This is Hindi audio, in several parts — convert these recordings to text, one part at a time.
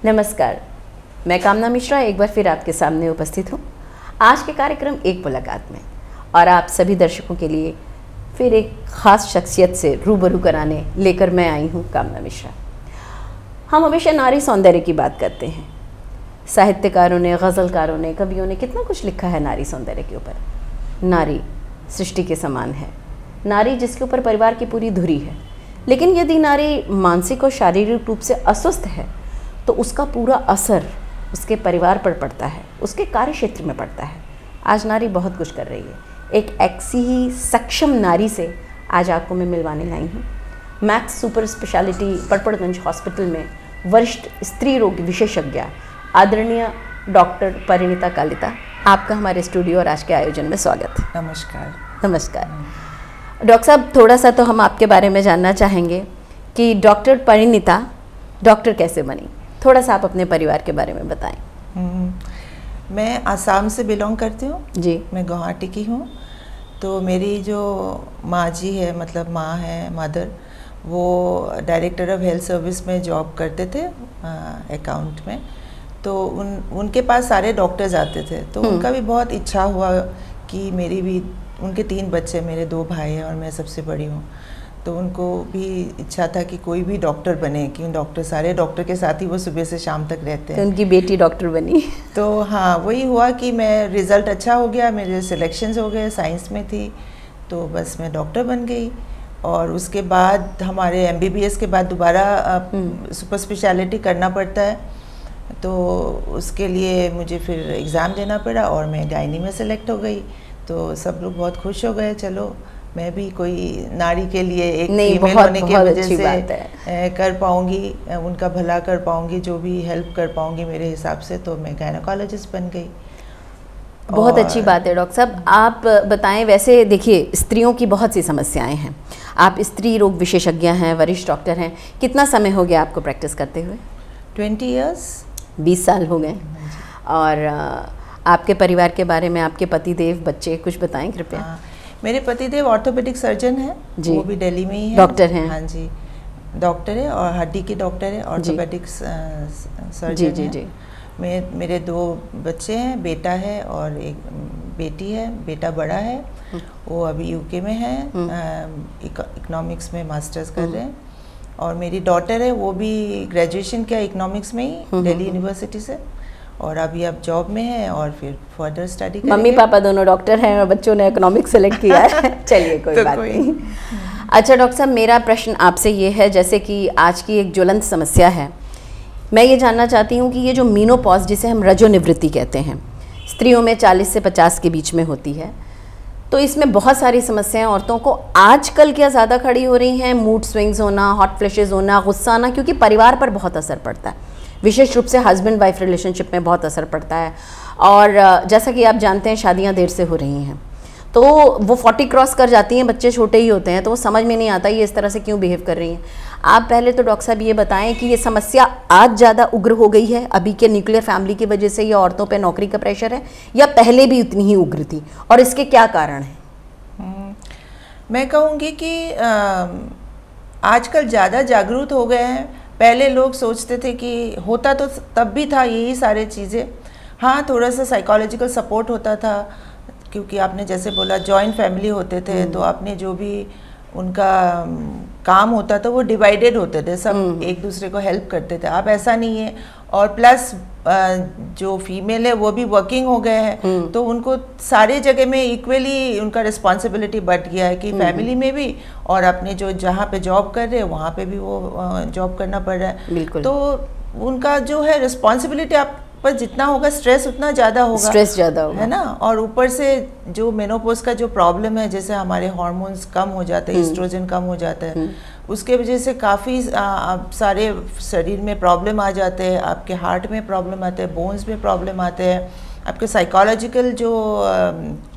नमस्कार, मैं कामना मिश्रा एक बार फिर आपके सामने उपस्थित हूँ आज के कार्यक्रम एक मुलाकात में, और आप सभी दर्शकों के लिए फिर एक ख़ास शख्सियत से रूबरू कराने लेकर मैं आई हूँ कामना मिश्रा। हम हमेशा नारी सौंदर्य की बात करते हैं। साहित्यकारों ने, गज़लकारों ने, कवियों ने कितना कुछ लिखा है नारी सौंदर्य के ऊपर। नारी सृष्टि के समान है, नारी जिसके ऊपर परिवार की पूरी धुरी है। लेकिन यदि नारी मानसिक और शारीरिक रूप से अस्वस्थ है तो उसका पूरा असर उसके परिवार पर पड़ता है, उसके कार्य क्षेत्र में पड़ता है। आज नारी बहुत कुछ कर रही है। एक ऐसी ही सक्षम नारी से आज आपको मैं मिलवाने लाई हूँ। Max super speciality Patparganj hospital में वरिष्ठ स्त्री रोग विशेषज्ञ आदरणीय डॉक्टर परिणीता कालिता, आपका हमारे स्टूडियो और आज के आयोजन में स्वागत है। नमस्कार। नमस्कार डॉक्टर साहब, थोड़ा सा तो हम आपके बारे में जानना चाहेंगे कि डॉक्टर परिणीता डॉक्टर कैसे बनी। थोड़ा सा आप अपने परिवार के बारे में बताएं। मैं आसाम से बिलोंग करती हूँ जी। मैं गुवाहाटी की हूँ। तो मेरी जो माँ जी है, मतलब माँ है, मदर, वो डायरेक्टर ऑफ हेल्थ सर्विस में जॉब करते थे अकाउंट में। तो उनके पास सारे डॉक्टर्स आते थे। तो उनका भी बहुत इच्छा हुआ कि मेरी भी, उनके 3 बच्चे, मेरे 2 भाई हैं और मैं सबसे बड़ी हूँ। तो उनको भी इच्छा था कि कोई भी डॉक्टर बने, कि डॉक्टर, सारे डॉक्टर के साथ ही वो सुबह से शाम तक रहते हैं। तो उनकी बेटी डॉक्टर बनी। तो हाँ, वही हुआ कि मैं, रिज़ल्ट अच्छा हो गया, मेरे सिलेक्शंस हो गए, साइंस में थी, तो बस मैं डॉक्टर बन गई। और उसके बाद हमारे MBBS के बाद दोबारा सुपर स्पेशलिटी करना पड़ता है। तो उसके लिए मुझे फिर एग्ज़ाम देना पड़ा और मैं गायनी में सेलेक्ट हो गई। तो सब लोग बहुत खुश हो गए, चलो मैं भी कोई नारी के लिए एक फीमेल होने की वजह से कर पाऊंगी, उनका भला कर पाऊंगी, जो भी हेल्प कर पाऊंगी मेरे हिसाब से। तो मैं गायनोकोलॉजिस्ट बन गई। बहुत अच्छी बात है डॉक्टर साहब। आप बताएं, वैसे देखिए स्त्रियों की बहुत सी समस्याएं हैं। आप स्त्री रोग विशेषज्ञ हैं, वरिष्ठ डॉक्टर हैं। कितना समय हो गया आपको प्रैक्टिस करते हुए? 20 ईयर्स, 20 साल हो गए। और आपके परिवार के बारे में, आपके पतिदेव, बच्चे, कुछ बताएं कृपया। मेरे पतिदेव ऑर्थोपेडिक सर्जन हैं, वो भी दिल्ली में ही है, डॉक्टर हैं। हाँ जी, डॉक्टर है और हड्डी के डॉक्टर है, ऑर्थोपेडिक सर्जन जी, जी। मेरे 2 बच्चे हैं, बेटा है और एक बेटी है। बेटा बड़ा है, वो अभी UK में है, इकोनॉमिक्स में मास्टर्स कर रहे हैं। और मेरी डॉटर है, वो भी ग्रेजुएशन किया इकोनॉमिक्स में ही, दिल्ली यूनिवर्सिटी से, और अभी अब जॉब में है और फिर फर्दर स्टडी करेंगे। मम्मी पापा दोनों डॉक्टर हैं और बच्चों ने इकोनॉमिक्स सेलेक्ट किया है। चलिए कोई बात नहीं। अच्छा डॉक्टर साहब, मेरा प्रश्न आपसे ये है, जैसे कि आज की एक ज्वलंत समस्या है, मैं ये जानना चाहती हूँ कि ये जो मीनोपॉज, जिसे हम रजोनिवृत्ति कहते हैं, स्त्रियों में 40 से 50 के बीच में होती है, तो इसमें बहुत सारी समस्याएं औरतों को आजकल क्या ज़्यादा खड़ी हो रही हैं। मूड स्विंग्स होना, हॉट फ्लैशेस होना, गुस्सा आना, क्योंकि परिवार पर बहुत असर पड़ता है, विशेष रूप से हस्बैंड वाइफ रिलेशनशिप में बहुत असर पड़ता है। और जैसा कि आप जानते हैं, शादियां देर से हो रही हैं, तो वो 40 क्रॉस कर जाती हैं, बच्चे छोटे ही होते हैं, तो वो समझ में नहीं आता ये इस तरह से क्यों बिहेव कर रही हैं। आप पहले तो डॉक्टर साहब ये बताएं कि ये समस्या आज ज़्यादा उग्र हो गई है अभी के न्यूक्लियर फैमिली की वजह से, या औरतों पर नौकरी का प्रेशर है, या पहले भी उतनी ही उग्र थी, और इसके क्या कारण हैं? मैं कहूँगी कि आजकल ज़्यादा जागरूक हो गए हैं। पहले लोग सोचते थे कि होता तो तब भी था यही सारे चीज़ें। हाँ, थोड़ा सा साइकोलॉजिकल सपोर्ट होता था, क्योंकि आपने जैसे बोला जॉइंट फैमिली होते थे, तो आपने जो भी उनका काम होता था वो डिवाइडेड होते थे, सब एक दूसरे को हेल्प करते थे। अब ऐसा नहीं है। और प्लस जो फीमेल है वो भी वर्किंग हो गए हैं, तो उनको सारे जगह में इक्वली उनका रिस्पॉन्सिबिलिटी बढ़ गया है, कि फैमिली में भी और अपने जो जहाँ पे जॉब कर रहे हैं वहाँ पे भी वो जॉब करना पड़ रहा है। बिल्कुल। तो उनका जो है रिस्पॉन्सिबिलिटी आप पर जितना होगा, स्ट्रेस उतना ज़्यादा होगा, स्ट्रेस ज़्यादा होगा, है ना। और ऊपर से जो मेनोपॉज का जो प्रॉब्लम है, जैसे हमारे हार्मोन्स कम हो जाते हैं, एस्ट्रोजन कम हो जाता है, उसके वजह से काफ़ी सारे शरीर में प्रॉब्लम आ जाते हैं, आपके हार्ट में प्रॉब्लम आते हैं, बोन्स में प्रॉब्लम आते हैं, आपके साइकोलॉजिकल जो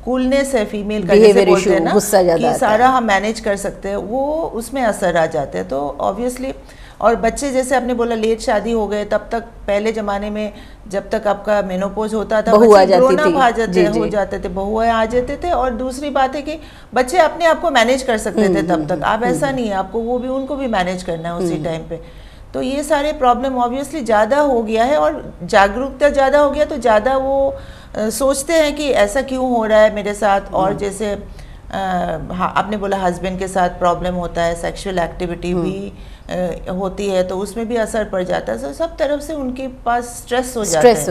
कूलनेस है फीमेल का, जैसे बोलते हैं ना, कि सारा हम मैनेज कर सकते हैं, वो उसमें असर आ जाते हैं। तो ऑब्वियसली, और बच्चे जैसे आपने बोला लेट शादी हो गए, तब तक पहले ज़माने में जब तक आपका मेनोपॉज होता था, बच्चे हो जाते थे, बहुएं आ जाते थे। और दूसरी बात है कि बच्चे अपने आप को मैनेज कर सकते थे तब तक। अब ऐसा नहीं है, आपको वो भी, उनको भी मैनेज करना है उसी टाइम पे। तो ये सारे प्रॉब्लम ऑब्वियसली ज़्यादा हो गया है, और जागरूकता ज़्यादा हो गया तो ज़्यादा वो सोचते हैं कि ऐसा क्यों हो रहा है मेरे साथ। और जैसे हाँ, आपने बोला हस्बैंड के साथ प्रॉब्लम होता है, सेक्सुअल एक्टिविटी भी होती है तो उसमें भी असर पड़ जाता है। तो सब तरफ से उनके पास स्ट्रेस हो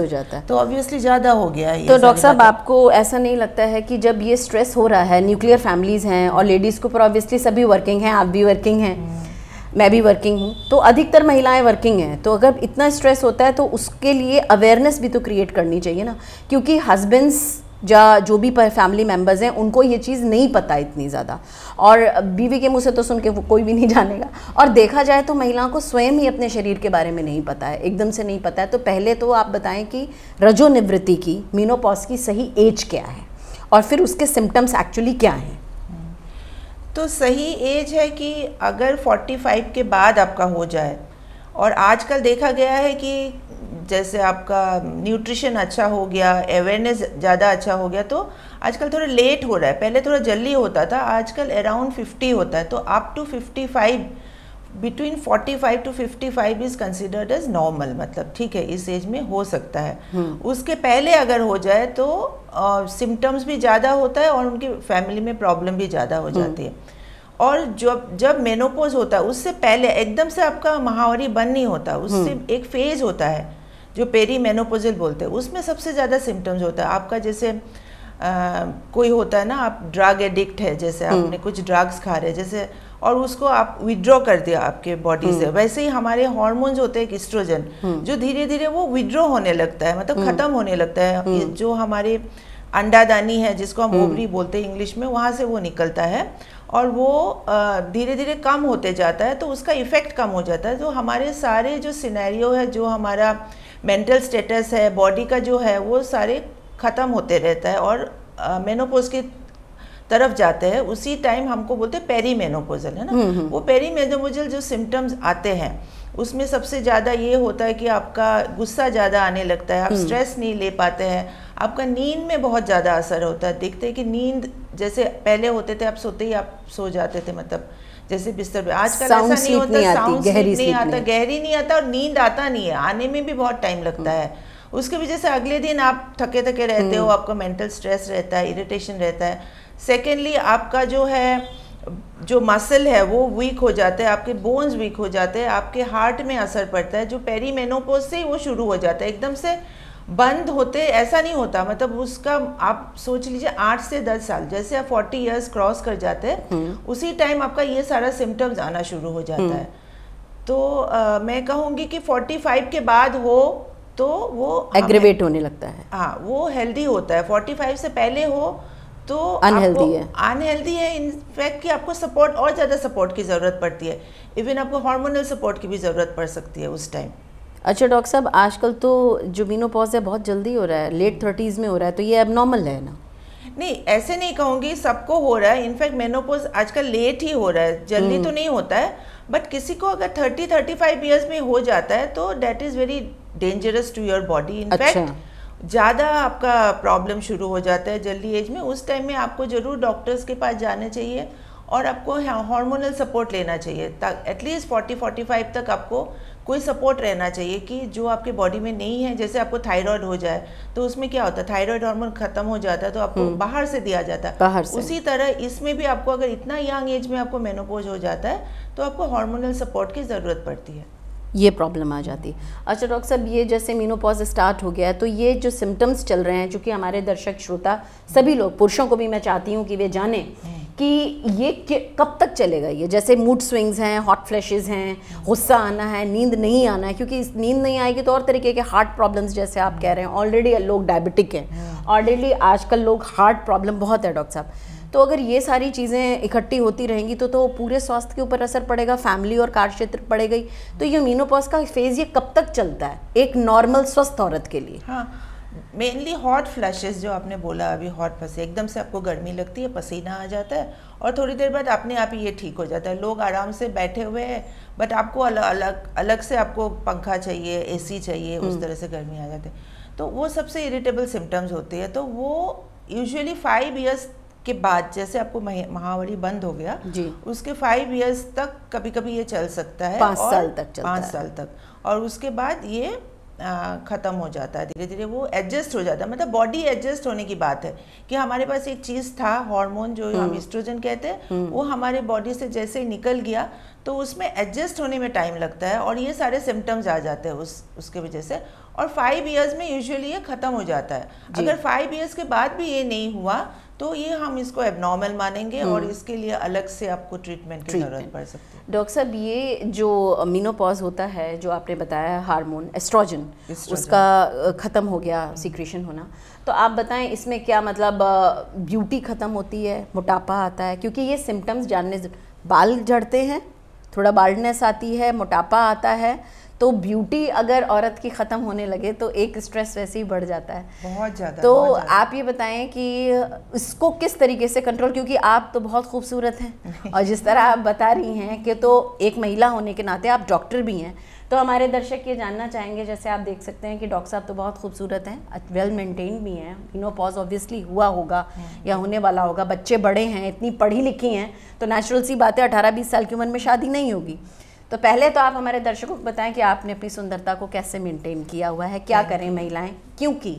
जाता है, तो ऑब्वियसली ज़्यादा हो गया है। तो डॉक्टर साहब, आपको ऐसा नहीं लगता है कि जब ये स्ट्रेस हो रहा है, न्यूक्लियर फैमिलीज हैं और लेडीज़ के ऊपर ऑब्वियसली सभी वर्किंग हैं, आप भी वर्किंग हैं, मैं भी वर्किंग हूँ, तो अधिकतर महिलाएं वर्किंग हैं, तो अगर इतना स्ट्रेस होता है तो उसके लिए अवेयरनेस भी तो क्रिएट करनी चाहिए ना, क्योंकि हस्बैंड्स या जो भी फैमिली मेम्बर्स हैं उनको ये चीज़ नहीं पता इतनी ज़्यादा, और बीवी के मुंह से तो सुन के कोई भी नहीं जानेगा। और देखा जाए तो महिलाओं को स्वयं ही अपने शरीर के बारे में नहीं पता है, एकदम से नहीं पता है। तो पहले तो आप बताएं कि रजोनिवृत्ति की, मेनोपॉज की सही एज क्या है, और फिर उसके सिम्टम्स एक्चुअली क्या हैं? तो सही एज है कि अगर 45 के बाद आपका हो जाए, और आजकल देखा गया है कि जैसे आपका न्यूट्रिशन अच्छा हो गया, अवेयरनेस ज़्यादा अच्छा हो गया, तो आजकल थोड़ा लेट हो रहा है। पहले थोड़ा जल्दी होता था, आजकल अराउंड 50 होता है। तो up to 55, between 45 to 55 is considered as normal, मतलब ठीक है, इस एज में हो सकता है। उसके पहले अगर हो जाए तो सिम्टम्स भी ज़्यादा होता है और उनकी फैमिली में प्रॉब्लम भी ज़्यादा हो जाती है। और जब मेनोपॉज होता है उससे पहले एकदम से आपका महावरी बंद नहीं होता, उससे एक फेज होता है जो पेरी मेनोपोजल बोलते हैं, उसमें सबसे ज़्यादा सिम्टम्स होता है आपका। जैसे कोई होता है ना, आप ड्रग एडिक्ट है, जैसे आपने कुछ ड्रग्स खा रहे जैसे, और उसको आप विड्रॉ कर दिया आपके बॉडी से, वैसे ही हमारे हार्मोन्स होते हैं एस्ट्रोजन, जो धीरे धीरे वो विड्रॉ होने लगता है, मतलब ख़त्म होने लगता है। जो हमारे अंडादानी है, जिसको हम ओवरी बोलते हैं इंग्लिश में, वहाँ से वो निकलता है और वो धीरे धीरे कम होते जाता है, तो उसका इफ़ेक्ट कम हो जाता है। तो हमारे सारे जो सिनेरियो है, जो हमारा मेंटल स्टेटस है, बॉडी का जो है, वो सारे ख़त्म होते रहता है और मेनोपॉज की तरफ जाते हैं। उसी टाइम हमको बोलते हैं पेरी मेनोपोजल, है ना। वो पेरी मेनोपोजल जो सिम्टम्स आते हैं उसमें सबसे ज़्यादा ये होता है कि आपका गुस्सा ज़्यादा आने लगता है, आप स्ट्रेस नहीं ले पाते हैं, आपका नींद में बहुत ज़्यादा असर होता है। देखते हैं कि नींद जैसे पहले होते थे, आप सोते ही आप सो जाते थे, मतलब जैसे बिस्तर पे। आजकल ऐसा नहीं होता, साउंड स्लीप नहीं आता, गहरी नहीं आता, और नींद आता नहीं है, आने में भी बहुत टाइम लगता है। उसके वजह से अगले दिन आप थके थके रहते हो, आपका मेंटल स्ट्रेस रहता है, इरिटेशन रहता है। सेकेंडली आपका जो है, जो मसल है वो वीक हो जाते हैं, आपके बोन्स वीक हो जाते हैं, आपके हार्ट में असर पड़ता है, जो पेरी मेनोपॉज से ही वो शुरू हो जाता है। एकदम से बंद होते ऐसा नहीं होता, मतलब उसका आप सोच लीजिए 8 से 10 साल, जैसे आप 40 इयर्स क्रॉस कर जाते हैं उसी टाइम आपका ये सारा सिम्टम्स आना शुरू हो जाता है। तो मैं कहूँगी कि 45 के बाद हो तो वो एग्रेवेट होने लगता है। हाँ, वो हेल्दी होता है। 45 से पहले हो तो अनहेल्दी है इनफैक्ट, कि आपको सपोर्ट, और ज़्यादा सपोर्ट की ज़रूरत पड़ती है। इवन आपको हार्मोनल सपोर्ट की भी ज़रूरत पड़ सकती है उस टाइम। अच्छा डॉक्टर साहब, आजकल तो जो मेनोपॉज है बहुत जल्दी हो रहा है, लेट 30s में हो रहा है, तो ये एबनॉर्मल है ना? नहीं, ऐसे नहीं कहूँगी, सबको हो रहा है। इनफैक्ट मेनोपॉज आजकल लेट ही हो रहा है, जल्दी तो नहीं होता है। बट किसी को अगर 30-35 ईयर्स में हो जाता है तो that is very dangerous to your body. In fact ज़्यादा आपका प्रॉब्लम शुरू हो जाता है जल्दी एज में। उस टाइम में आपको ज़रूर डॉक्टर्स के पास जाना चाहिए और आपको हार्मोनल सपोर्ट लेना चाहिए। एटलीस्ट 40-45 तक आपको कोई सपोर्ट रहना चाहिए कि जो आपके बॉडी में नहीं है। जैसे आपको थायराइड हो जाए तो उसमें क्या होता है, थायराइड हार्मोन खत्म हो जाता है तो आपको बाहर से दिया जाता है, बाहर से। उसी तरह इसमें भी आपको अगर इतना यंग एज में आपको मेनोपॉज हो जाता है तो आपको हार्मोनल सपोर्ट की ज़रूरत पड़ती है, ये प्रॉब्लम आ जाती है। अच्छा डॉक्टर साहब, ये जैसे मेनोपॉज स्टार्ट हो गया है तो ये जो सिम्टम्स चल रहे हैं, चूँकि हमारे दर्शक श्रोता सभी लोग, पुरुषों को भी मैं चाहती हूँ कि वे जानें कि ये कब तक चलेगा। ये जैसे मूड स्विंग्स हैं, हॉट फ्लैशेस हैं, गुस्सा आना है, नींद नहीं आना है, क्योंकि नींद नहीं आएगी तो और तरीके के हार्ट प्रॉब्लम्स, जैसे आप कह रहे हैं, ऑलरेडी लोग डायबिटिक हैं, ऑलरेडी आजकल लोग हार्ट प्रॉब्लम बहुत है डॉक्टर साहब। तो अगर ये सारी चीज़ें इकट्ठी होती रहेंगी तो पूरे स्वास्थ्य के ऊपर असर पड़ेगा, फैमिली और कार्य क्षेत्र पड़ेगा ही। तो ये मेनोपॉज का फेज़ ये कब तक चलता है एक नॉर्मल स्वस्थ औरत के लिए? हाँ, मेनली हॉट फ्लैशेस जो आपने बोला अभी, हॉट फ्लैशेस, एकदम से आपको गर्मी लगती है, पसीना आ जाता है और थोड़ी देर बाद अपने आप ही ये ठीक हो जाता है। लोग आराम से बैठे हुए हैं बट आपको अलग से आपको पंखा चाहिए, एसी चाहिए, उस तरह से गर्मी आ जाती है। तो वो सबसे इरिटेबल सिम्टम्स होती है। तो वो यूजुअली 5 इयर्स के बाद, जैसे आपको महावरी बंद हो गया जी, उसके 5 इयर्स तक कभी कभी ये चल सकता है, 5 साल तक चलता 5 साल तक, और उसके बाद ये ख़त्म हो जाता है, धीरे धीरे वो एडजस्ट हो जाता है। मतलब बॉडी एडजस्ट होने की बात है कि हमारे पास एक चीज़ था हार्मोन जो हम एस्ट्रोजन कहते हैं, वो हमारे बॉडी से जैसे ही निकल गया तो उसमें एडजस्ट होने में टाइम लगता है और ये सारे सिम्टम्स आ जाते हैं उसके वजह से, और 5 इयर्स में यूजुअली ये ख़त्म हो जाता है। अगर 5 इयर्स के बाद भी ये नहीं हुआ तो ये हम इसको एबनॉर्मल मानेंगे और इसके लिए अलग से आपको ट्रीटमेंट की ज़रूरत पड़ सकती है। डॉक्टर साहब, ये जो मीनोपॉज होता है, जो आपने बताया हार्मोन एस्ट्रोजन उसका ख़त्म हो गया सीक्रेशन होना, तो आप बताएं इसमें क्या मतलब ब्यूटी ख़त्म होती है, मोटापा आता है? क्योंकि ये सिम्टम्स जानने, बाल झड़ते हैं, थोड़ा बाल्डनेस आती है, मोटापा आता है, तो ब्यूटी अगर औरत की ख़त्म होने लगे तो एक स्ट्रेस वैसे ही बढ़ जाता है बहुत ज़्यादा। तो बहुत ज़्यादा। आप ये बताएं कि इसको किस तरीके से कंट्रोल, क्योंकि आप तो बहुत खूबसूरत हैं और जिस तरह आप बता रही हैं कि तो एक महिला होने के नाते आप डॉक्टर भी हैं, तो हमारे दर्शक ये जानना चाहेंगे, जैसे आप देख सकते हैं कि डॉक्टर साहब तो बहुत खूबसूरत हैं, वेल मेंटेन भी हैं, मीनोपॉज ऑब्वियसली हुआ होगा या होने वाला होगा, बच्चे बड़े हैं, इतनी पढ़ी लिखी हैं, तो नेचुरल सी बात है 18-20 साल की उम्र में शादी नहीं होगी। तो पहले तो आप हमारे दर्शकों को बताएं कि आपने अपनी सुंदरता को कैसे मेंटेन किया हुआ है, क्या करें महिलाएं, क्योंकि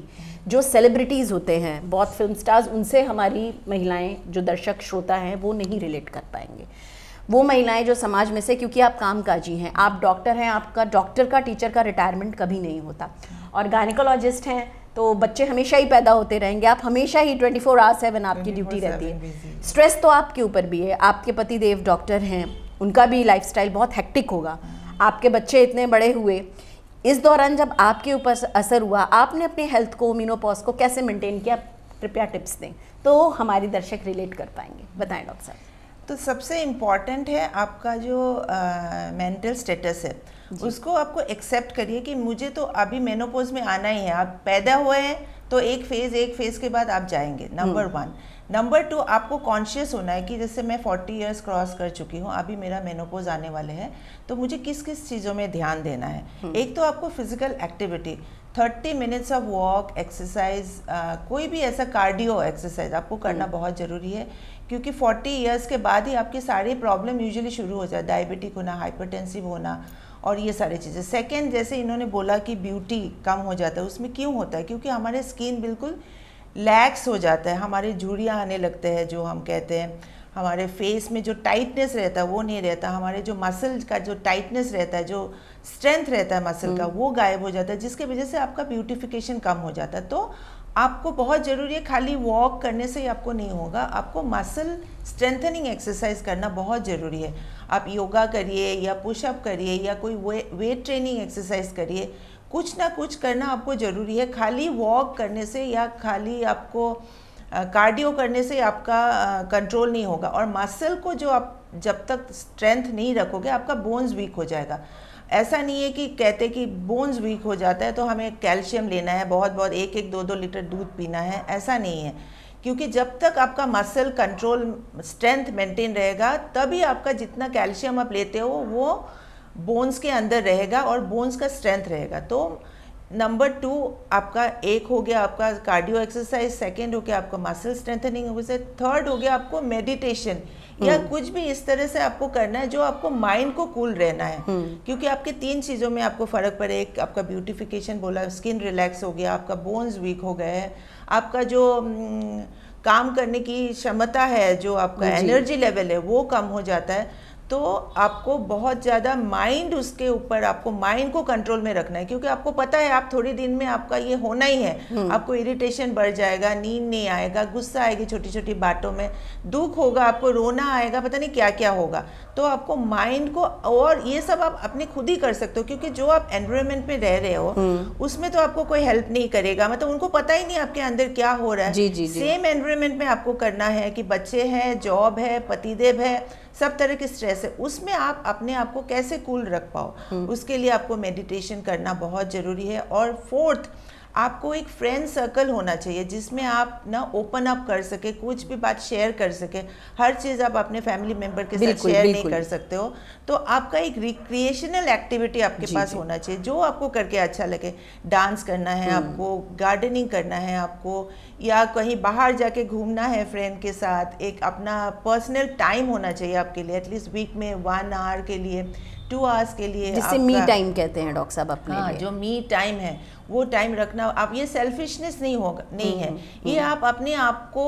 जो सेलिब्रिटीज़ होते हैं, बहुत फिल्म स्टार्स, उनसे हमारी महिलाएं, जो दर्शक श्रोता हैं, वो नहीं रिलेट कर पाएंगे। वो महिलाएं जो समाज में से, क्योंकि आप कामकाजी हैं, आप डॉक्टर हैं, आपका डॉक्टर का, टीचर का रिटायरमेंट कभी नहीं होता, और गायनेकोलॉजिस्ट हैं तो बच्चे हमेशा ही पैदा होते रहेंगे, आप हमेशा ही 24/7 आपकी ड्यूटी रहती है। स्ट्रेस तो आपके ऊपर भी है, आपके पति देव डॉक्टर हैं, उनका भी लाइफस्टाइल बहुत हेक्टिक होगा, आपके बच्चे इतने बड़े हुए, इस दौरान जब आपके ऊपर असर हुआ, आपने अपने हेल्थ को, मीनोपॉज को कैसे मेंटेन किया? कृपया टिप्स दें तो हमारी दर्शक रिलेट कर पाएंगे। बताएं डॉक्टर साहब। तो सबसे इम्पॉर्टेंट है आपका जो मेंटल स्टेटस है, उसको आपको एक्सेप्ट करिए कि मुझे तो अभी मेनोपॉज में आना ही है। आप पैदा हुए हैं तो एक फेज़ के बाद आप जाएंगे, नंबर 1। नंबर 2, आपको कॉन्शियस होना है कि जैसे मैं 40 इयर्स क्रॉस कर चुकी हूँ, अभी मेरा मेनोपॉज आने वाले हैं, तो मुझे किस किस चीज़ों में ध्यान देना है। एक तो आपको physical activity, 30 minutes of walk, exercise, कोई भी ऐसा कार्डियो एक्सरसाइज आपको करना बहुत ज़रूरी है, क्योंकि 40 इयर्स के बाद ही आपकी सारी प्रॉब्लम यूजुअली शुरू हो जाए, डायबिटिक होना, हाइपरटेंसिव होना और ये सारी चीज़ें। सेकेंड, जैसे इन्होंने बोला कि ब्यूटी कम हो जाता है, उसमें क्यों होता है? क्योंकि हमारे स्किन बिल्कुल लैक्स हो जाता है, हमारे झुर्रियाँ आने लगते हैं, जो हम कहते हैं, हमारे फेस में जो टाइटनेस रहता है वो नहीं रहता, हमारे जो मसल का जो टाइटनेस रहता है, जो स्ट्रेंथ रहता है मसल का, वो गायब हो जाता है, जिसकी वजह से आपका ब्यूटिफिकेशन कम हो जाता है। तो आपको बहुत ज़रूरी है, खाली वॉक करने से ही आपको नहीं होगा, आपको मसल स्ट्रेंथनिंग एक्सरसाइज करना बहुत ज़रूरी है। आप योगा करिए या पुशअप करिए या कोई वेट ट्रेनिंग एक्सरसाइज करिए, कुछ ना कुछ करना आपको ज़रूरी है। खाली वॉक करने से या खाली आपको कार्डियो करने से आपका कंट्रोल नहीं होगा, और मसल को जो आप जब तक स्ट्रेंथ नहीं रखोगे, आपका बोन्स वीक हो जाएगा। ऐसा नहीं है कि कहते कि बोन्स वीक हो जाता है तो हमें कैल्शियम लेना है, बहुत 1-2 लीटर दूध पीना है, ऐसा नहीं है। क्योंकि जब तक आपका मसल कंट्रोल, स्ट्रेंथ मेंटेन रहेगा, तभी आपका जितना कैल्शियम आप लेते हो वो बोन्स के अंदर रहेगा और बोन्स का स्ट्रेंथ रहेगा। तो नंबर 2 आपका, एक हो गया आपका कार्डियो एक्सरसाइज, सेकेंड हो गया आपका मसल स्ट्रेंथनिंग हो गया, थर्ड हो गया आपको मेडिटेशन या कुछ भी इस तरह से आपको करना है जो आपको माइंड को कूल रहना है। क्योंकि आपके 3 चीज़ों में आपको फ़र्क पड़े, एक आपका ब्यूटिफिकेशन बोला, स्किन रिलैक्स हो गया, आपका बोन्स वीक हो गए हैं, आपका जो काम करने की क्षमता है, जो आपका एनर्जी लेवल है वो कम हो जाता है। तो आपको बहुत ज़्यादा माइंड, उसके ऊपर आपको माइंड को कंट्रोल में रखना है, क्योंकि आपको पता है आप थोड़ी दिन में आपका ये होना ही है, आपको इरिटेशन बढ़ जाएगा, नींद नहीं आएगा, गुस्सा आएगी छोटी छोटी बातों में, दुख होगा, आपको रोना आएगा, पता नहीं क्या क्या होगा। तो आपको माइंड को, और ये सब आप अपने खुद ही कर सकते हो, क्योंकि जो आप एनवायरनमेंट में रह रहे हो उसमें तो आपको कोई हेल्प नहीं करेगा, मतलब उनको पता ही नहीं आपके अंदर क्या हो रहा है। सेम एनवायरनमेंट में आपको करना है कि बच्चे हैं, जॉब है, पतिदेव है, सब तरह के स्ट्रेस है, उसमें आप अपने आप को कैसे कूल रख पाओ, उसके लिए आपको मेडिटेशन करना बहुत ज़रूरी है। और फोर्थ, आपको एक फ्रेंड सर्कल होना चाहिए जिसमें आप ना ओपन अप कर सके, कुछ भी बात शेयर कर सके। हर चीज़ आप अपने फैमिली मेंबर के साथ शेयर नहीं कर सकते हो, तो आपका एक रिक्रिएशनल एक्टिविटी आपके पास होना चाहिए जो आपको करके अच्छा लगे। डांस करना है आपको, गार्डनिंग करना है आपको, या कहीं बाहर जाके घूमना है फ्रेंड के साथ, एक अपना पर्सनल टाइम होना चाहिए आपके लिए, एटलीस्ट वीक में 1 आवर के लिए, 2 आवर्स के लिए, जिसे मी टाइम कहते हैं डॉक्टर साहब अपने लिए। जो मी टाइम है वो टाइम रखना। आप ये सेल्फिशनेस नहीं है, ये आप अपने आप को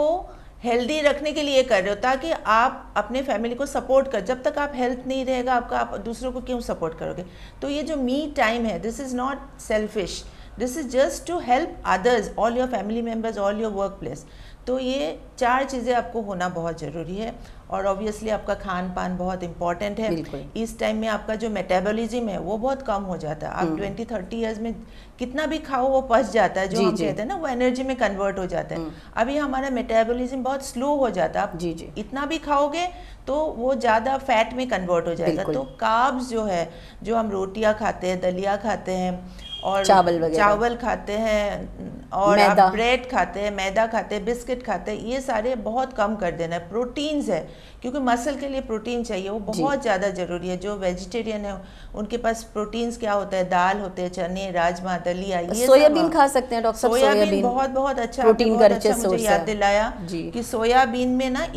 हेल्दी रखने के लिए कर रहे हो, ताकि आप अपने फैमिली को सपोर्ट कर। जब तक आप हेल्थ नहीं रहेगा आपका, आप दूसरों को क्यों सपोर्ट करोगे? तो ये जो मी टाइम है, this is not selfish, this is just to help others, all your family members, all your work place. तो ये 4 चीज़ें आपको होना बहुत ज़रूरी है। और ऑब्वियसली आपका खान पान बहुत इंपॉर्टेंट है। इस टाइम में आपका जो मेटाबॉलिज्म है वो बहुत कम हो जाता है। आप 20-30 ईयर्स में कितना भी खाओ वो पच जाता है, जो हम कहते हैं ना, वो एनर्जी में कन्वर्ट हो जाता है। अभी हमारा मेटाबॉलिज्म बहुत स्लो हो जाता है। आप इतना भी खाओगे तो वो ज़्यादा फैट में कन्वर्ट हो जाएगा। तो कार्ब्स जो है, जो हम रोटियाँ खाते हैं, दलिया खाते हैं और चावल खाते हैं, और आप ब्रेड खाते हैं, मैदा खाते हैं, बिस्किट खाते हैं, ये सारे बहुत कम कर देना है। प्रोटीन्स है, क्योंकि मसल के लिए प्रोटीन चाहिए, वो बहुत ज़्यादा ज़रूरी है। जो वेजिटेरियन है उनके पास प्रोटीन्स क्या होता है? दाल होते हैं, चने, राजमा, दलिया, ये सोयाबीन खा सकते हैं डॉक्टर साहब। सोयाबीन बहुत अच्छा प्रोटीन का अच्छा मुझे याद दिलाया कि सोयाबीन में ना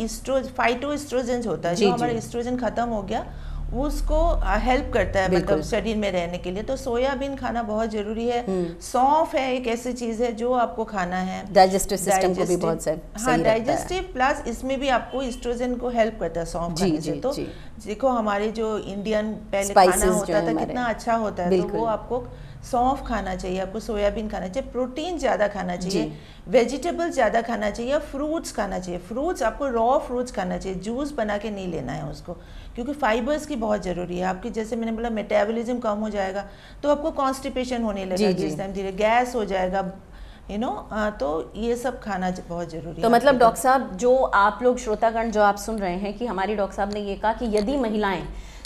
फाइटोएस्ट्रोजेंस होता है, जो हमारा एस्ट्रोजन खत्म हो गया उसको हेल्प करता है, मतलब शरीर में रहने के लिए। तो सोयाबीन खाना बहुत जरूरी है। सौंफ है एक ऐसी चीज है जो आपको खाना है, डाइजेस्टिव सिस्टम को भी बहुत सही रखता है। हाँ, डाइजेस्टिव प्लस इसमें भी आपको एस्ट्रोजन को हेल्प करता है सौंफ खाने से। तो देखो हमारे जो इंडियन पहले खाना होता था कितना अच्छा होता है, तो वो आपको सौंफ खाना चाहिए, आपको सोयाबीन खाना चाहिए, प्रोटीन ज़्यादा खाना चाहिए, वेजिटेबल्स ज़्यादा खाना चाहिए, फ्रूट्स खाना चाहिए। फ्रूट्स आपको रॉ फ्रूट्स खाना चाहिए, जूस बना के नहीं लेना है उसको, क्योंकि फाइबर्स की बहुत ज़रूरी है। आपकी जैसे मैंने बोला मेटाबॉलिज्म कम हो जाएगा तो आपको कॉन्स्टिपेशन होने लगेगा, इस टाइम धीरे गैस हो जाएगा, तो ये सब खाना बहुत जरूरी है। तो मतलब डॉक्टर साहब, जो आप लोग श्रोतागण जो आप सुन रहे हैं कि हमारी डॉक्टर साहब ने ये कहा कि यदि महिलाएं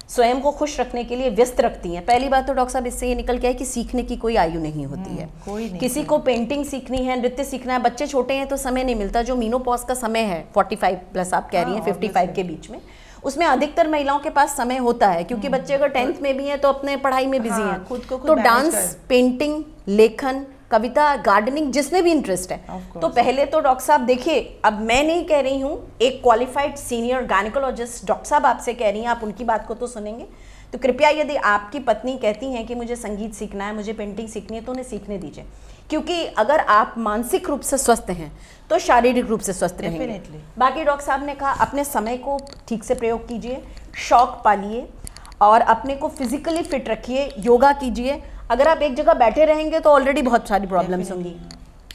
स्वयं को खुश रखने के लिए व्यस्त रखती हैं, पहली बात तो डॉक्टर साहब इससे ये निकल के है कि सीखने की कोई आयु नहीं होती है। कोई नहीं, किसी को पेंटिंग सीखनी है, नृत्य सीखना है, बच्चे छोटे हैं तो समय नहीं मिलता। जो मीनोपॉज का समय है 45 प्लस आप कह रही हैं, 55 के बीच में, उसमें अधिकतर महिलाओं के पास समय होता है, क्योंकि बच्चे अगर 10th में भी हैं तो अपने पढ़ाई में बिजी हैं। खुद को तो डांस, पेंटिंग, लेखन, कविता, गार्डनिंग, जिसमें भी इंटरेस्ट है। तो पहले तो डॉक्टर साहब देखिए, अब मैं नहीं कह रही हूँ, एक क्वालिफाइड सीनियर गायनेकोलॉजिस्ट डॉक्टर साहब आपसे कह रही हैं, आप उनकी बात को तो सुनेंगे। तो कृपया यदि आपकी पत्नी कहती हैं कि मुझे संगीत सीखना है, मुझे पेंटिंग सीखनी है, तो उन्हें सीखने दीजिए, क्योंकि अगर आप मानसिक रूप से स्वस्थ हैं तो शारीरिक रूप से स्वस्थ रहेंगे। बाकी डॉक्टर साहब ने कहा अपने समय को ठीक से प्रयोग कीजिए, शौक पालिए और अपने को फिजिकली फिट रखिए, योगा कीजिए। अगर आप एक जगह बैठे रहेंगे तो ऑलरेडी बहुत सारी प्रॉब्लम्स होंगी।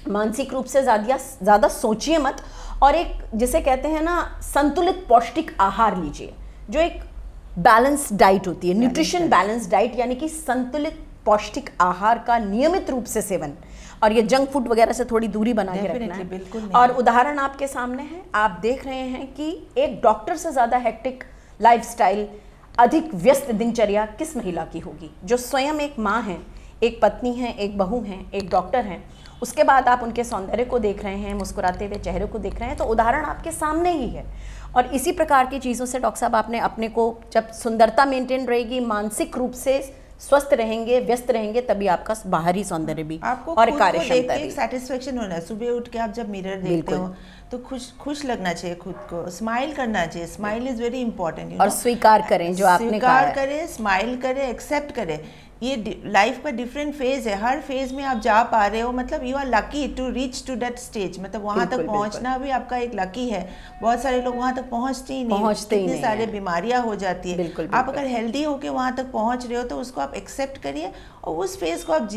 मानसिक रूप से ज़्यादा सोचिए मत, और एक जिसे कहते हैं ना संतुलित पौष्टिक आहार लीजिए, जो एक बैलेंस डाइट होती है, न्यूट्रिशन बैलेंस डाइट, यानी कि संतुलित पौष्टिक आहार का नियमित रूप से सेवन, और ये जंक फूड वगैरह से थोड़ी दूरी बना के रखना है। बिल्कुल। और उदाहरण आपके सामने है, आप देख रहे हैं कि एक डॉक्टर से ज़्यादा हेक्टिक लाइफस्टाइल, अधिक व्यस्त दिनचर्या किस महिला की होगी, जो स्वयं एक माँ हैं, एक पत्नी हैं, एक बहू हैं, एक डॉक्टर हैं। उसके बाद आप उनके सौंदर्य को देख रहे हैं, मुस्कुराते हुए चेहरे को देख रहे हैं, तो उदाहरण आपके सामने ही है। और इसी प्रकार की चीज़ों से डॉक्टर साहब आपने अपने को, जब सुंदरता मेंटेन रहेगी, मानसिक रूप से स्वस्थ रहेंगे, व्यस्त रहेंगे, तभी आपका बाहरी सौंदर्य भी आपको और कार्यक्षमता भी। सेटिस्फेक्शन होना है। सुबह उठ के आप जब मिरर देखते हो तो खुश लगना चाहिए, खुद को स्माइल करना चाहिए। Smile is very important. और स्वीकार करें जो आपने कहा, स्वीकार करें, स्माइल करें, एक्सेप्ट करें। ये लाइफ का डिफरेंट फेज है, हर फेज में आप जा पा रहे हो, मतलब you are lucky to reach to that stage, मतलब वहाँ तक पहुँचना भी आपका एक लकी है। बहुत सारे लोग वहाँ तक पहुँचते ही नहीं, इतनी सारी बीमारियाँ हो जाती है। आप अगर हेल्दी होके वहाँ तक पहुँच रहे हो तो उसको आप एक्सेप्ट करिए और उस फेज को आप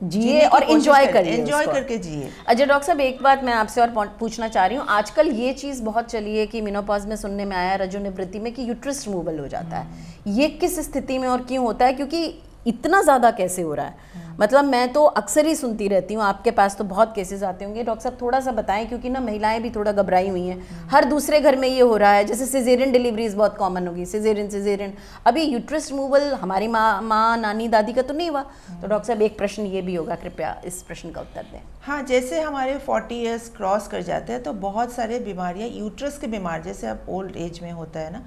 जिए और एंजॉय करके जिए। अच्छा डॉक्टर साहब, एक बात मैं आपसे और पूछना चाह रही हूँ, आजकल ये चीज़ बहुत चली है कि मेनोपॉज में सुनने में आया रजोनिवृत्ति में कि यूट्रस रिमूवल हो जाता है। ये किस स्थिति में और क्यों होता है, क्योंकि इतना ज़्यादा कैसे हो रहा है? मतलब मैं तो अक्सर ही सुनती रहती हूँ, आपके पास तो बहुत केसेस आते होंगे। डॉक्टर साहब थोड़ा सा बताएं, क्योंकि ना महिलाएं भी थोड़ा घबराई हुई हैं, हर दूसरे घर में ये हो रहा है। जैसे सिजेरियन डिलीवरीज बहुत कॉमन होगी, सिजेरियन। अभी यूट्रस रिमूवल हमारी माँ नानी दादी का तो नहीं हुआ। तो डॉक्टर साहब एक प्रश्न ये भी होगा, कृपया इस प्रश्न का उत्तर दें। हाँ, जैसे हमारे 40 इयर्स क्रॉस कर जाते हैं तो बहुत सारे बीमारियाँ यूट्रस के बीमार, जैसे अब ओल्ड एज में होता है ना,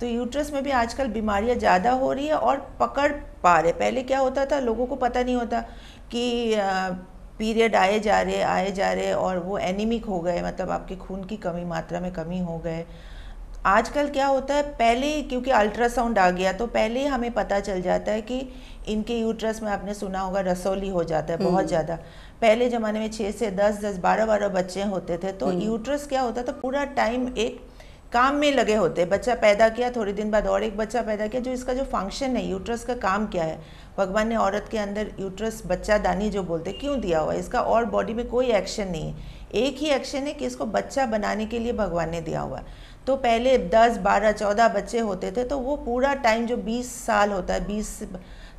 तो यूट्रस में भी आजकल बीमारियाँ ज़्यादा हो रही है और पकड़ पा रहे। पहले क्या होता था, लोगों को पता नहीं होता कि पीरियड आए जा रहे और वो एनीमिक हो गए, मतलब आपके खून की मात्रा में कमी हो गए। आजकल क्या होता है, पहले क्योंकि अल्ट्रासाउंड आ गया तो पहले ही हमें पता चल जाता है कि इनके यूट्रस में, आपने सुना होगा, रसौली हो जाता है बहुत ज़्यादा। पहले ज़माने में 6 से 10 12 बच्चे होते थे, तो यूट्रस क्या होता था, पूरा टाइम एक काम में लगे होते। बच्चा पैदा किया, थोड़े दिन बाद और एक बच्चा पैदा किया। जो इसका जो फंक्शन है, यूट्रस का काम क्या है, भगवान ने औरत के अंदर यूट्रस बच्चादानी जो बोलते क्यों दिया हुआ है, इसका और बॉडी में कोई एक्शन नहीं है। एक ही एक्शन है कि इसको बच्चा बनाने के लिए भगवान ने दिया हुआ है। तो पहले 10 12 14 बच्चे होते थे, तो वो पूरा टाइम जो 20 साल होता है, 20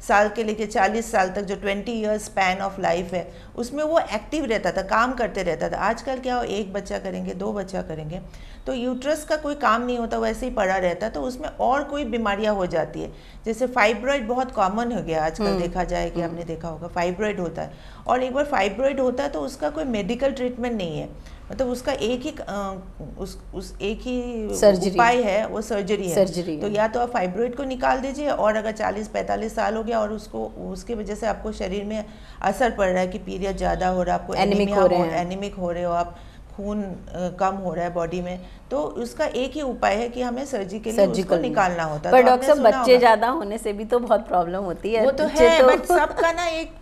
साल के लेके 40 साल तक, जो 20 ईयर्स स्पैन ऑफ लाइफ है, उसमें वो एक्टिव रहता था, काम करते रहता था। आजकल क्या हो, एक बच्चा करेंगे, 2 बच्चा करेंगे, तो यूट्रस का कोई काम नहीं होता, वैसे ही पड़ा रहता है। तो उसमें और कोई बीमारियां हो जाती है। जैसे फाइब्रॉइड बहुत कॉमन हो गया आजकल, देखा जाए कि आपने देखा होगा फाइब्रॉइड होता है, और एक बार फाइब्रॉइड होता है तो उसका कोई मेडिकल ट्रीटमेंट नहीं है, मतलब उसका एक ही एक ही उपाय है, वो सर्जरी है। तो या तो आप फाइब्रॉइड को निकाल दीजिए, और अगर 40-45 साल हो गया और उसकी वजह से आपको शरीर में असर पड़ रहा है कि पीरियड ज़्यादा हो रहा है, आपको एनीमिक हो रहे हो आप, खून कम हो रहा है बॉडी में, तो उसका एक ही उपाय है कि हमें सर्जरी के लिए उसको निकालना होता है। पर डॉक्टर साहब, बच्चे ज़्यादा होने से भी तो बहुत प्रॉब्लम होती है। वो तो है, बट सबका ना एक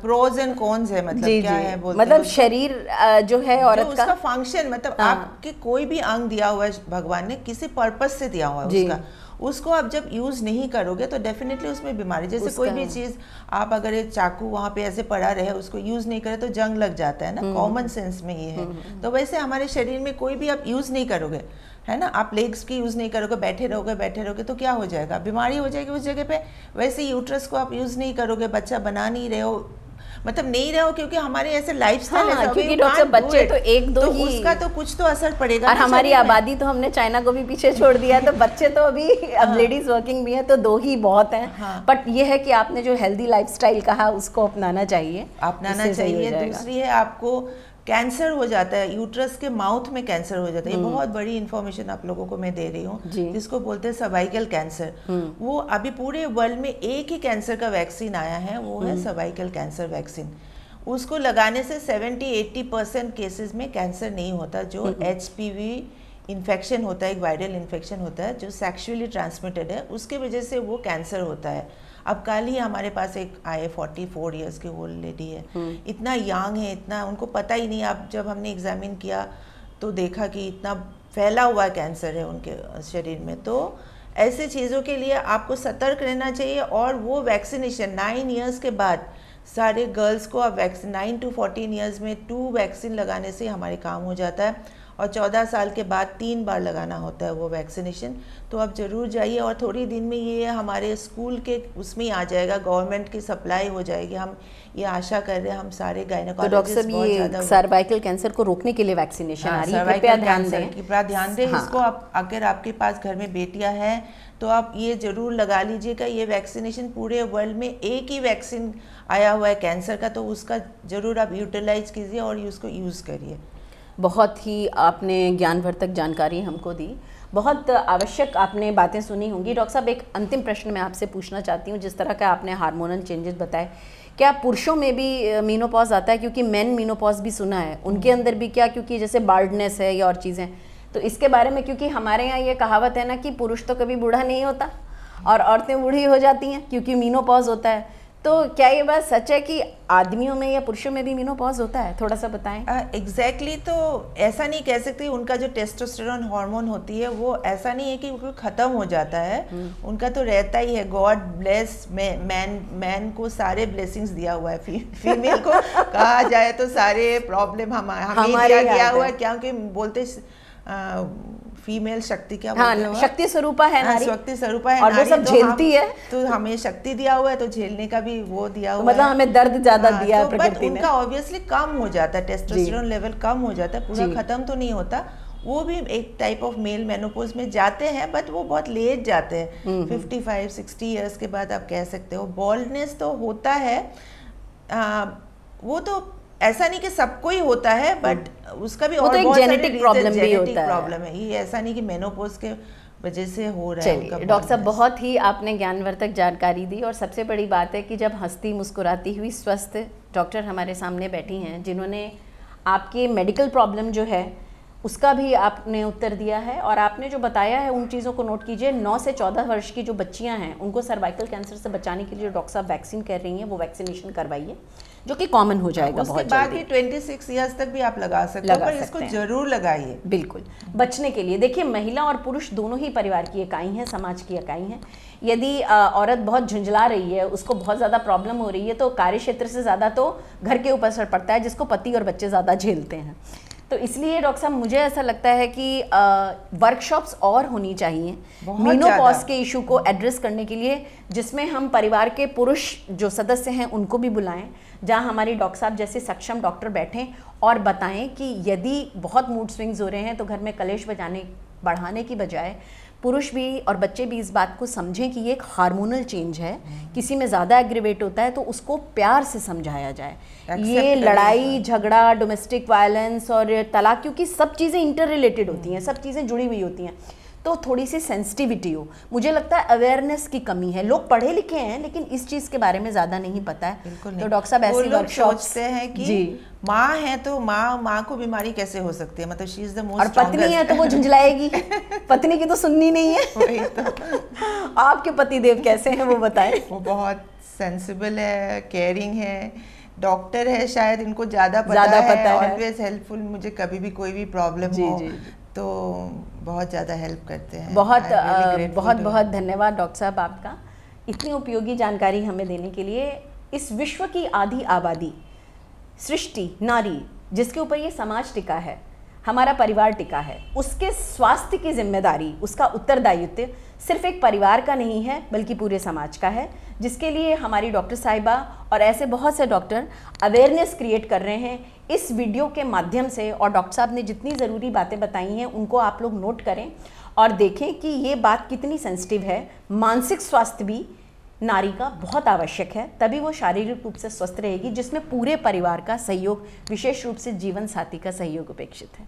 प्रोज एंड कॉन्स है, मतलब क्या है बोलते, मतलब शरीर जो है औरत का, उसका फंक्शन, मतलब आपके कोई भी अंग दिया हुआ है भगवान ने, किसी पर्पज से दिया हुआ है उसको आप जब यूज नहीं करोगे तो डेफिनेटली उसमें बीमारी, जैसे कोई भी चीज आप अगर एक चाकू वहां पे ऐसे पड़ा रहे, उसको यूज नहीं करे तो जंग लग जाता है ना, कॉमन सेंस में ये है। तो वैसे हमारे शरीर में कोई भी आप यूज नहीं करोगे, है ना, आप लेग्स की यूज नहीं करोगे, बैठे रहोगे तो क्या हो जाएगा, बीमारी हो जाएगी उस जगह पे। वैसे यूट्रस को आप यूज नहीं करोगे, बच्चा बना नहीं रहे हो, मतलब नहीं रहो, क्योंकि हमारे ऐसे लाइफस्टाइल है, क्योंकि डॉक्टर बच्चे तो एक दो ही, उसका तो कुछ तो असर पड़ेगा। और हमारी आबादी तो हमने चाइना को भी पीछे छोड़ दिया है, तो बच्चे तो अभी अब लेडीज वर्किंग भी है तो 2 ही बहुत हैं। बट ये है कि आपने जो हेल्दी लाइफस्टाइल कहा उसको अपनाना चाहिए। दूसरी है, आपको कैंसर हो जाता है, यूट्रस के माउथ में कैंसर हो जाता है। ये बहुत बड़ी इन्फॉर्मेशन आप लोगों को मैं दे रही हूँ, जिसको बोलते हैं सर्वाइकल कैंसर। वो अभी पूरे वर्ल्ड में एक ही कैंसर का वैक्सीन आया है, वो है सर्वाइकल कैंसर वैक्सीन। उसको लगाने से 70-80% केसेस में कैंसर नहीं होता। जो HPV इन्फेक्शन होता है, एक वायरल इन्फेक्शन होता है जो सेक्सुअली ट्रांसमिटेड है, उसके वजह से वो कैंसर होता है। अब कल ही हमारे पास एक आए 44 इयर्स की ओल्ड लेडी है, इतना यंग है, इतना उनको पता ही नहीं। अब जब हमने एग्जामिन किया तो देखा कि इतना फैला हुआ कैंसर है उनके शरीर में। तो ऐसे चीज़ों के लिए आपको सतर्क रहना चाहिए। और वो वैक्सीनेशन 9 इयर्स के बाद सारे गर्ल्स को अब 9 to 14 इयर्स में 2 वैक्सीन लगाने से हमारे काम हो जाता है, और 14 साल के बाद 3 बार लगाना होता है वो वैक्सीनेशन। तो आप ज़रूर जाइए, और थोड़ी दिन में ये हमारे स्कूल के उसमें आ जाएगा, गवर्नमेंट की सप्लाई हो जाएगी। हम ये आशा कर रहे हैं, हम सारे गायनेकोलॉजिस्ट बहुत ज़्यादा सर्वाइकल कैंसर को रोकने के लिए वैक्सीनेशन आ रही है, कृपया ध्यान दें। इसको आप, अगर आपके पास घर में बेटियां हैं तो आप ये ज़रूर लगा लीजिएगा। ये वैक्सीनेशन पूरे वर्ल्ड में एक ही वैक्सीन आया हुआ है कैंसर का, तो उसका ज़रूर आप यूटिलाइज कीजिए और उसको यूज़ करिए। बहुत ही आपने ज्ञानवर्धक जानकारी हमको दी, बहुत आवश्यक आपने बातें सुनी होंगी। डॉक्टर साहब, एक अंतिम प्रश्न मैं आपसे पूछना चाहती हूँ। जिस तरह का आपने हार्मोनल चेंजेस बताए, क्या पुरुषों में भी मीनोपॉज आता है? क्योंकि मेन मीनोपॉज भी सुना है, उनके अंदर भी क्या, क्योंकि जैसे बार्डनेस है या और चीज़ें, तो इसके बारे में, क्योंकि हमारे यहाँ ये कहावत है ना कि पुरुष तो कभी बूढ़ा नहीं होता और औरतें बूढ़ी हो जाती हैं क्योंकि मीनोपॉज होता है। तो क्या ये बात सच है कि आदमियों में या पुरुषों में भी मीनोपॉज होता है? थोड़ा सा बताएं। एग्जैक्टली तो ऐसा नहीं कह सकते। उनका जो टेस्टोस्टेरोन हार्मोन होती है वो ऐसा नहीं है कि वो ख़त्म हो जाता है, उनका तो रहता ही है। गॉड ब्लेस मैन को सारे ब्लेसिंग्स दिया हुआ है, फीमेल को कहा जाए तो सारे प्रॉब्लम हमें दिया हुआ है, क्योंकि बोलते फीमेल शक्ति क्या हाँ, बोलते हो, शक्ति स्वरूपा है नारी, शक्ति स्वरूपा है और वो सब झेलती है, तो हमें शक्ति दिया हुआ है तो झेलने का भी वो दिया हुआ मतलब है, हमें दर्द ज्यादा दिया है प्रकृति ने। उनका ऑब्वियसली कम हो जाता है, टेस्टोस्टेरोन लेवल कम हो जाता है, पूरा खत्म तो नहीं होता, वो भी एक टाइप ऑफ मेल मेनोपॉज में जाते हैं, बट वो बहुत लेट जाते हैं, 55-60 ईयर्स के बाद आप कह सकते हो। बॉल्डनेस तो होता है, वो तो ऐसा नहीं कि सबको ही होता है, बट उसका भी और बहुत जेनेटिक प्रॉब्लम भी होता है, प्रॉब्लम है, ये ऐसा नहीं कि मेनोपॉज के वजह से हो रहा है। चलिए डॉक्टर साहब, बहुत ही आपने ज्ञानवर्धक जानकारी दी, और सबसे बड़ी बात है कि जब हंसती मुस्कुराती हुई स्वस्थ डॉक्टर हमारे सामने बैठी हैं, जिन्होंने आपके मेडिकल प्रॉब्लम जो है उसका भी आपने उत्तर दिया है, और आपने जो बताया है उन चीज़ों को नोट कीजिए। 9 से 14 वर्ष की जो बच्चियां हैं उनको सर्वाइकल कैंसर से बचाने के लिए जो डॉक्टर साहब वैक्सीन कह रही हैं वो वैक्सीनेशन करवाइए, जो कि कॉमन हो जाएगा बहुत जल्दी। उसके बाद भी 26 ईयर्स तक भी आप लगा सकते हो, पर इसको जरूर लगाइए, बिल्कुल बचने के लिए। देखिए, महिला और पुरुष दोनों ही परिवार की इकाई हैं, समाज की इकाई हैं। यदि औरत बहुत झुंझला रही है, उसको बहुत ज़्यादा प्रॉब्लम हो रही है, तो कार्य क्षेत्र से ज़्यादा तो घर के ऊपर असर पड़ता है, जिसको पति और बच्चे ज़्यादा झेलते हैं। तो इसलिए डॉक्टर साहब, मुझे ऐसा लगता है कि वर्कशॉप्स और होनी चाहिए मेनोपॉज के इशू को एड्रेस करने के लिए, जिसमें हम परिवार के पुरुष जो सदस्य हैं उनको भी बुलाएं, जहां हमारी डॉक्टर साहब जैसे सक्षम डॉक्टर बैठें और बताएं कि यदि बहुत मूड स्विंग्स हो रहे हैं तो घर में कलेश बढ़ाने की बजाय पुरुष भी और बच्चे भी इस बात को समझें कि ये एक हार्मोनल चेंज है, किसी में ज़्यादा एग्रीवेट होता है तो उसको प्यार से समझाया जाए। ये लड़ाई झगड़ा, डोमेस्टिक वायलेंस और तलाक, क्योंकि सब चीज़ें इंटर रिलेटेड होती हैं, सब चीज़ें जुड़ी हुई होती हैं, तो थोड़ी सी सेंसिटिविटी हो। मुझे लगता है अवेयरनेस की कमी है, लोग पढ़े लिखे हैं लेकिन इस चीज़ के बारे में ज़्यादा नहीं पता है। तो डॉक्टर साहब, ऐसी वर्कशॉप सोचते हैं कि माँ है तो माँ को बीमारी कैसे हो सकती है, मतलब शी इज द मोस्ट, और पत्नी है तो वो झुंझलाएगी, पत्नी की तो सुननी नहीं है। वही तो। आपके पतिदेव कैसे हैं वो बताएं। वो बहुत सेंसिबल है, केयरिंग है, डॉक्टर है, शायद इनको ज़्यादा पता है, ऑलवेज हेल्पफुल, मुझे कभी भी कोई भी प्रॉब्लम हो तो बहुत ज़्यादा हेल्प करते हैं। बहुत बहुत धन्यवाद डॉक्टर साहब आपका, इतनी उपयोगी जानकारी हमें देने के लिए। इस विश्व की आधी आबादी, सृष्टि, नारी, जिसके ऊपर ये समाज टिका है, हमारा परिवार टिका है, उसके स्वास्थ्य की जिम्मेदारी, उसका उत्तरदायित्व सिर्फ एक परिवार का नहीं है बल्कि पूरे समाज का है, जिसके लिए हमारी डॉक्टर साहिबा और ऐसे बहुत से डॉक्टर अवेयरनेस क्रिएट कर रहे हैं इस वीडियो के माध्यम से। और डॉक्टर साहब ने जितनी ज़रूरी बातें बताई हैं उनको आप लोग नोट करें और देखें कि ये बात कितनी सेंसिटिव है। मानसिक स्वास्थ्य भी नारी का बहुत आवश्यक है, तभी वो शारीरिक रूप से स्वस्थ रहेगी, जिसमें पूरे परिवार का सहयोग, विशेष रूप से जीवन साथी का सहयोग अपेक्षित है।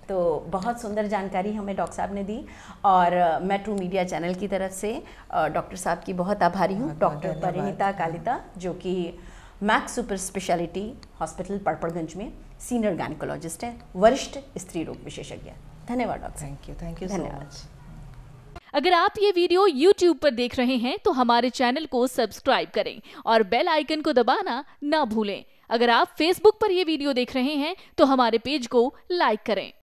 तो बहुत सुंदर जानकारी हमें डॉक्टर साहब ने दी, और मैं ट्रू मीडिया चैनल की तरफ से डॉक्टर साहब की बहुत आभारी हूँ। डॉक्टर परिणीता कालिता, जो कि max super speciality hospital Patparganj में सीनियर गायनेकोलॉजिस्ट हैं, वरिष्ठ स्त्री रोग विशेषज्ञ। धन्यवाद doctor. Thank you so much. अगर आप ये वीडियो YouTube पर देख रहे हैं तो हमारे चैनल को सब्सक्राइब करें और बेल आइकन को दबाना ना भूलें। अगर आप Facebook पर ये वीडियो देख रहे हैं तो हमारे पेज को लाइक करें।